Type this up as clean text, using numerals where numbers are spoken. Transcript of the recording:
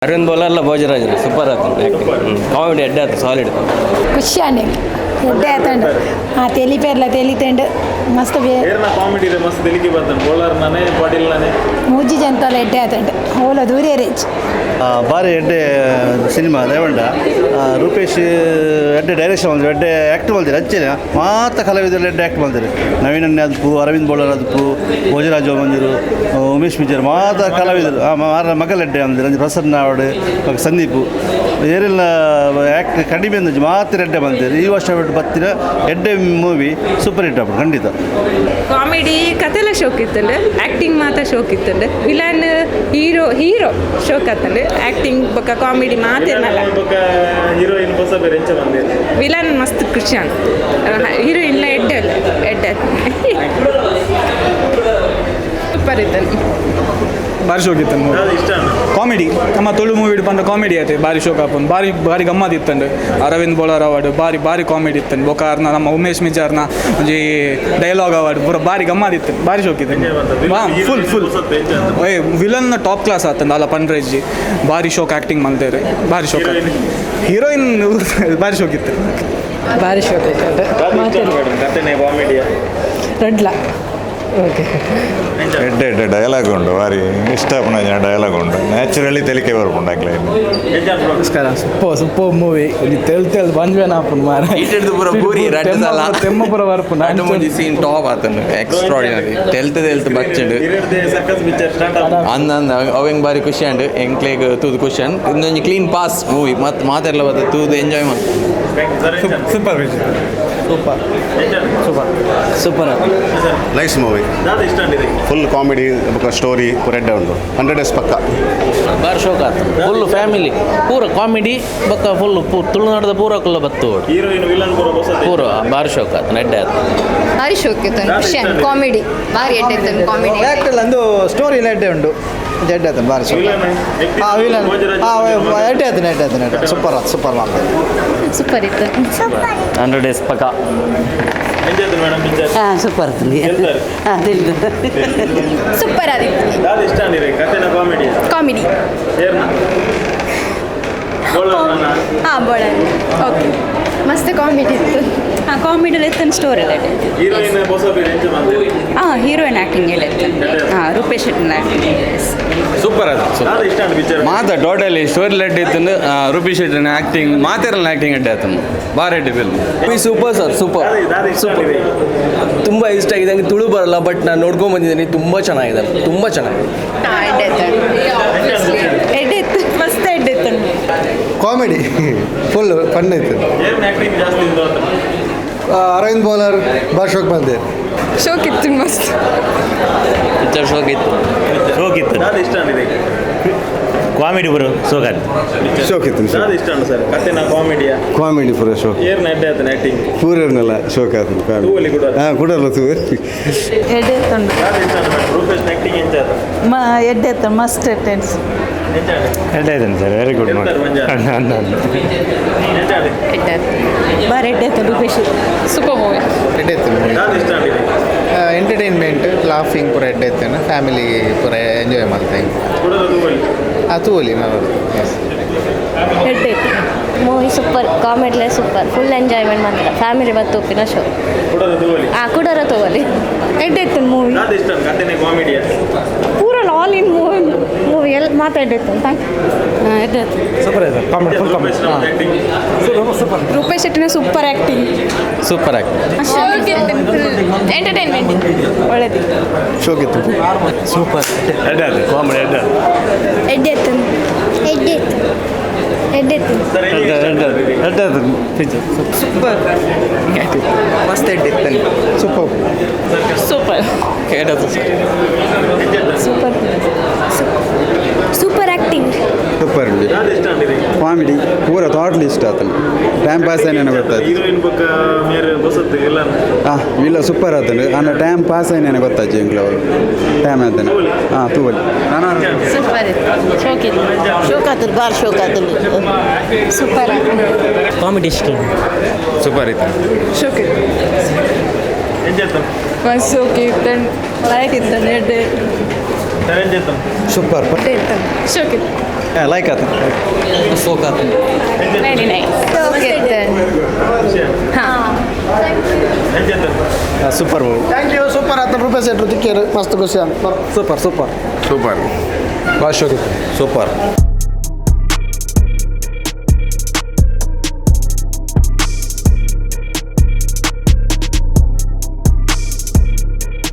Arvind ಬೋಲರ್ಲ ಭೋಜರಾಜರು super ಆಯ್ತು comedy ಎಡ್ಡೆ ಆಯ್ತು ಸಾಲಿಡ್ ಖುಷಿ ಅಂಡೆ ಎಡ್ಡೆ ಆಯ್ತಂಡು ತೆಲಿಪೇರ್ಲ ತೆಲಿತಂಡು ಮಸ್ತ್ ಕಾಮಿಡಿ ಮಸ್ತ್ ತೆಲಿಕೆ ಬರ್ತಂಡು ಬೋಲರ್ ನಾನೇ ಪಾಟೀಲ್ ನಾನೇ ಮೂಜಿ ಜಂತಲ್ಲ ಎಡ್ಡೆ ಆಯ್ತಂಡು ಓಲ ದೂರೇ ರೇಂಜ್ ಭಾರಿ ಎಡ್ಡೆ ಸಿನಿಮಾ ರೇವಂಡ ರೂಪೇಶ್ ಎಡ್ಡೆ ಡೈರೆಕ್ಷನ್ ಮಾಡಿದ್ರು ಎಡ್ಡೆ ಆ್ಯಕ್ಟ್ ಮಾಡ್ತಾರೆ ಹಚ್ಚಿನ ಮಾತ ಕಲಾವಿದರು ಎಡ್ಡೆ ಆ್ಯಕ್ಟ್ ಮಾಡ್ತಾರೆ ನವೀನ್ ಅದ್ಪು ಅರವಿಂದ್ ಬೋಲರ್ ಅದ್ಪು ಭೋಜರಾಜ ಮಂದಿರು ಉಮೇಶ್ ಮಿಜರ್ ಮಾತ ಕಲಾವಿದರು ಮಗಲ್ ಎಡ್ಡೆ ಅಂದ್ರೆ ಅಂದ್ರೆ ಪ್ರಸನ್ನ ಅವಡು ಸಂದೀಪ್ ಏರೆಲ್ಲ ಆ್ಯಕ್ಟ್ ಕಡಿಮೆ ಅಂದ ಮಾತ್ರ ಎಡ್ಡೆ ಬಂದಿದ್ದಾರೆ ಈ ವರ್ಷ ಬಿಟ್ಟು ಬತ್ತಿನ ಎಡ್ಡೆ ಮೂವಿ ಸೂಪರ್ ಹಿಟ್ ಆಗ್ಬಿಟ್ಟು ಖಂಡಿತ ಕಾಮಿಡಿ ಕಥೆಲ್ಲ ಶೋಕ್ ಇತ್ತಂಡು ಆ್ಯಕ್ಟಿಂಗ್ ಮಾತ್ರ ಶೋಕ್ ಇತ್ತಂಡು ವಿಲನ್ ಹೀರೋ ಶೋಕ್ ಆತಂಡು ಆ್ಯಕ್ಟಿಂಗ್ ಬೊಕ್ಕ ಕಾಮಿಡಿ ಮಾತೇನಲ್ಲ ಹೀರೋಯಿನ್ ಹೊಸ ಬೇರೆ ಎಂಚ ಬಂದಿದೆ ವಿಲನ್ ಮಸ್ತ್ ಖುಷಿ ಅಂತ ಹೀರೋಯಿನ್ಲ ಎಡ್ಡೆ ಸೂಪರ್ ಇತ್ತಂಡು ಭಾರಿ ಶೋಕ್ ಇತ್ತಂಡು ಇಷ್ಟ ಕಾಮಿಡಿ ನಮ್ಮ ತುಳು ಮೂವಿ ಬಂದ ಕಾಮಿಡಿ ಆಯ್ತು ಭಾರಿ ಶೋಕ್ ಹಾಕೊಂಡು ಭಾರಿ ಗಮ್ಮತ್ ಇತ್ತಂಡು ಅರವಿಂದ್ ಬೋಲರ್ ಅವಾರ್ಡ್ ಭಾರಿ ಕಾಮಿಡಿ ಇತ್ತಂಡು ಬೊಕಾರ್ನ ನಮ್ಮ ಉಮೇಶ್ ಮಿಜಾರ್ನ ಒಂಜಿ ಡೈಲಾಗ್ ಅವಾರ್ಡ್ ಪೂರ ಭಾರಿ ಗಮ್ಮತ್ ಇತ್ತು ಭಾರಿ ಶೋಕ್ ಇತ್ತು ಫುಲ್ ವಿಲನ್ನ ಟಾಪ್ ಕ್ಲಾಸ್ ಆತಂದು ಅಲ್ಲ ಪನ್ರೇಜಿ ಭಾರಿ ಶೋಕ್ ಆ್ಯಕ್ಟಿಂಗ್ ಮಾಡ್ತಾರೆ ಭಾರಿ ಶೋಕ್ ಹೀರೋಯಿನ್ ಭಾರಿ ಶೋಕ್ ಇತ್ತು ಭಾರಿ ಶೋಕ್ ಕಥೆನೇ ಕಾಮಿಡಿಯ ರೆಡ್ಲ ಓಕೆ ಎಡ್ಡೆ ಡಯಲಾಗ್ ಉಂಟು ಭಾರಿ ಇಷ್ಟ ಡಯಲಾಗ್ ಉಂಟು ನ್ಯಾಚುರಲಿ ತೆಲಿಕೆ ಬರ್ಪುಂಡು ಆಗ್ಲೇ ನಮಸ್ಕಾರ ಸೂಪರ್ ಮೂವಿ ತೆಲ್ ಬಂದ್ವೆ ನಾಪುನ್ ಮಾರ ಪೂರ ಪೂರಿ ತೆಮ್ಮಪುರ ಬರ್ಪುಂಡು ಸೀನ್ ಟಾಪ್ ಆತನು ಎಕ್ಸ್ಟ್ರಾಡಿನರಿ ತೆಲ್ತು ಬಚ್ಚಂಡು ಸರ್ಕಸ್ ಪಿಕ್ಚರ್ ಸ್ಟಾರ್ಟ್ ಅಂದ ಅವಂಗೆ ಭಾರಿ ಖುಷಿ ಅಂಡು ಎಂಕ್ಲೇಗ್ ತೂದು ಖುಷಿ ಅಂಡ್ ಇನ್ನೊಂದು ಕ್ಲೀನ್ ಪಾಸ್ ಮೂವಿ ಮತ್ತು ಮಾತೆಲ್ಲ ಬರ್ತದೆ ತೂದು ಎಂಜಾಯ್ ಮಾಡಿ ಸೂಪರ್ ಸೂಪರ್ ನೈಸ್ ಮೂವಿ ಇಷ್ಟ ಅಂಡಿದೆ ಫುಲ್ ಕಾಮಿಡಿ ಸ್ಟೋರಿ ರೆಡ್ಡೆ ಉಂಟು 100 ಡೇಸ್ ಪಕ್ಕ ಬಾರಿ ಶೋಕ ಆಯ್ತು ಫುಲ್ ಫ್ಯಾಮಿಲಿ ಪೂರ ಕಾಮಿಡಿ ಬೊಕ್ಕ ಫುಲ್ ತುಳುನಾಡದ ಪೂರ ಕುಲ್ಲ ಬತ್ತು ಹೀರೋಯಿನ್ ವಿಲನ್ ಪೂರ ಬಾರಿ ಶೋಕ ಆಯ್ತು ನೆಡ್ಡೆ ಆಯ್ತು ಭಾರಿ ಶೋಕ್ ಇತ್ತು ಖುಷಿ ಕಾಮಿಡಿ ಭಾರಿ ಎಡ್ಡೆ ಇತ್ತು ಕಾಮಿಡಿ ಆ್ಯಕ್ಟಲ್ಲಿ ಒಂದು ಸ್ಟೋರಿ ಎಲ್ಲ ಎಡ್ಡೆ ಉಂಟು ಎಡ್ಡೆ ಆಯ್ತು ಭಾರಿ ಶೋಕ ವಿಲನ್ ಎಡ್ಡೆ ಆಯ್ತು ಸೂಪರ್ ಮಾಡ್ತಾರೆ ಸೂಪರ್ ಇತ್ತು 100 ಡೇಸ್ ಪಕ್ಕ ಮೇಡಮ್ ಪಿಕ್ಚರ್ ಸೂಪರ್ ಸೂಪರ್ ಆದಿತ್ತು ಯಾವ್ದು ಇಷ್ಟ ಅಂದಿರಿ ಕಥೆನ ಕಾಮಿಡಿ ಕಾಮಿಡಿ ಏರ್ನ ಬೋಲರ್ ಬೋಳ ಓಕೆ ಮಸ್ತ್ ಕಾಮಿಡಿ ಇತ್ತು ಕಾಮಿಡಿಯಲ್ಲಿ ಎತ್ತನ ಸ್ಟೋರಿ ಎಲ್ಲ ಹೀರೋಯಿನ್ ಹೊಸ ಬೇರೆ ಎಂಚ ಬಂದಿದೆ ಹೀರೋಯಿನ್ ಆ್ಯಕ್ಟಿಂಗ್ ಎಲ್ಲ ರೂಪೇಶ್ ಶೆಟ್ಟಿನ ಆ್ಯಕ್ಟಿಂಗ್ ಸೂಪರ್ ಅದು ಯಾವ್ದು ಇಷ್ಟ ಅಂಡ್ ಪಿಕ್ಚರ್ ಮಾತ ಟೋಟಲಿ ಸ್ಟೋರಿ ಲೆಟ್ ಇತ್ತು ರೂಪಿ ಶೆಟ್ಟಿನ ಆ್ಯಕ್ಟಿಂಗ್ ಮಾತೆರಲ್ಲ ಆ್ಯಕ್ಟಿಂಗ್ ಅಡ್ಡೆ ಆಯ್ತು ಭಾರಿ ಎಡ್ಡೆ film super sir super super ತುಂಬ ಇಷ್ಟ ಆಗಿದೆ ನನಗೆ ತುಳು ಬರಲ್ಲ ಬಟ್ ನಾನು ನೋಡ್ಕೊಂಡು ಬಂದಿದ್ದೀನಿ ತುಂಬ ಚೆನ್ನಾಗಿದೆ ತುಂಬ ಚೆನ್ನಾಗಿದೆ ಎಡ್ಡೆ ಇತ್ತು ಮಸ್ತ್ ಎಡ್ಡೆ ಇತ್ತು ಕಾಮಿಡಿ ಫುಲ್ ಫನ್ ಇತ್ತು ಏನ್ ಆಕ್ಟಿಂಗ್ ಜಾಸ್ತಿ ಇತ್ತು ಅಂತ ಅರವಿಂದ್ ಬೋಲರ್ ಭಾರಿ ಶೋಕ್ ಬಂದೆ ಶೋಕ್ ಇತ್ತು ಮಸ್ತ್ ಪಿಕ್ಚರ್ ಶೋಕ್ ಇತ್ತು ಯಾವ್ದು ಇಷ್ಟ ಅಂದಿದೆ ಕಾಮಿಡಿ ಬರೋ ಸೋಗಾದ ಶೋಕ್ ಇತ್ತು ಯಾವ್ದು ಇಷ್ಟ ಅಂಡ್ ಸರ್ ಕಥೆನ ಕಾಮಿಡಿಯ ಕಾಮಿಡಿ ಪೂರ ಶೋಕ್ ಏರ್ನ ಎಡ್ಡೆ ಆಯ್ತು ಆಕ್ಟಿಂಗ್ ಪೂರನೆಲ್ಲ ಶೋಕ್ ಆಯ್ತು ತೂವಲ್ಲಿ ಕೂಡ ಕೊಡಲ್ಲ ತೂ ಎಡ್ಡೆ ಇತ್ತು ಯಾವ್ದು ಇಷ್ಟ ಅಂಡ್ ರೂಪೇಶ್ ಆಕ್ಟಿಂಗ್ ಎಂಚ ಆಯ್ತು ಎಡ್ಡೆ ಇತ್ತು ಮಸ್ತ್ ಟೆನ್ಸ್ ಎಂಚ ಆಯ್ತು ಎಡ್ಡೆ ಇದ್ದಾನೆ ಸರ್ ವೆರಿ ಗುಡ್ ಎಂತ ಮಂಜ ಎಂಚ ಆಯ್ತು ಬಾರಿ ಎಡ್ಡೆ ಇತ್ತು ರೂಪೇಶ್ ಸೂಪರ್ ಮೂವಿ ಎಡ್ಡೆ ಇತ್ತು ಯಾವ್ದು ಇಷ್ಟ ಅಂದಿದೆ ಎಂಟರ್ಟೈನ್ಮೆಂಟ್ ಲಾಫಿಂಗ್ ಪೂರ ಎಡ್ಡೆ ಇತ್ತೇನೆ ಫ್ಯಾಮಿಲಿ ಪೂರ ಎಂಜಾಯ್ ಮಾಡ್ತಾ ಕೊಡೋದು ತೂವಲ್ಲಿ ತೂವಲಿ ನಾವು ಎಡ್ಡೆ ಇತ್ತು ಮೂವಿ ಸೂಪರ್ ಕಾಮಿಡಿಲೆ ಸೂಪರ್ ಫುಲ್ ಎಂಜಾಯ್ಮೆಂಟ್ ಮಾಡ್ತಾರೆ ಫ್ಯಾಮಿಲಿ ಮತ್ತು ಉಪ್ಪಿನ ಶೋ ಕೊಡೋದು ತೂವಲ್ಲಿ ಕುಡರ ತಗೋಲಿ ಎಡ್ಡೆ ಇತ್ತು ಮೂವಿ ಯಾವ್ದು ಇಷ್ಟ ಅಂಡ್ ಕಥೆನೆ ಕಾಮಿಡಿಯ ಪೂರ ಆಲ್ ಇನ್ ಮೂವಿ ಎಲ್ಲ ಮಾತಾಡಿತ್ತು ಎಡ್ಡೆ ಸೂಪರ್ ಇದೆ comedy full comedy Rupesh acting Rupesh ಶೆಟ್ಟಿನ ಸೂಪರ್ ಆ್ಯಕ್ಟಿಂಗ್ ಸೂಪರ್ ಎಂಟರ್ಟೈನ್ಮೆಂಟ್ ಒಳ್ಳೆದು ಶೋಕ್ ಇತ್ತು ಸೂಪರ್ ಎಡ್ಡೆ ಅದು ಕಾಮಿಡಿ ಎಡ್ಡೆ ಎಡ್ಡೆ ಇತ್ತು ಎಡ್ಡೆ ಇತ್ತು ಎಡ್ಡೆ ಇತ್ತು ಸರ್ ಎಡ್ಡೆ ಅದು ಪಿಕ್ಚರ್ ಸೂಪರ್ ಮಸ್ತ್ ಎಡ್ಡೆ ಇತ್ತು super super super super acting super ಯಾವ್ದು ಇಷ್ಟ ಅಂದಿದೆ ಕಾಮಿಡಿ ಪೂರ ಥಾಟ್ಲಿ ಇಷ್ಟ ಆತನು ಟೈಮ್ ಪಾಸ್ ಏನೇನೋ ಗೊತ್ತಾಯ್ತು ಹೀರೋಯಿನ್ ಬೊಕ್ಕ ಮೇರೆ ಹೊಸತ್ತು ಎಲ್ಲ ಇಲ್ಲ ಸೂಪರ್ ಆತನು ಅನ್ನ ಟೈಮ್ ಪಾಸ್ ಏನೇನೋ ಗೊತ್ತಾಯ್ತು ಇಂಗ್ಲ ಅವರು ಟೈಮ್ ಆತನು ತೂವಲಿ ಸೂಪರ್ ಇತ್ತು ಶೋಕ್ ಇತ್ತು ಶೋಕ್ ಆತರು ಭಾಳ ಶೋಕ್ ಆತರು ಸೂಪರ್ ಕಾಮಿಡಿ ಇಷ್ಟ ಸೂಪರ್ ಇತ್ತು ಶೋಕ್ ಇತ್ತು ಎಂಜಾಯ್ತು ಮಸ್ತ್ ಶೋಕ್ ಇತ್ತು ಲೈಕ್ ಇತ್ತು ಎಡ್ಡೆ ಎಂಜಾಯ್ತು ಸೂಪರ್ ಇತ್ತು ಶೋಕ್ ಇತ್ತು ಲೈಕ್ ಆತ ಸೋಕ್ ಆತ very nice super movie thank you super ಆತ ರೂಪೇಶ್ ಶೆಟ್ರು ತಿಕ್ಕೇರು ಮಸ್ತ್ ಖುಷಿ ಅಂತ ಸೂಪರ್ ಸೂಪರ್ ಸೂಪರ್ ಭಾರಿ ಶೋಕ್ ಇತ್ತು ಸೂಪರ್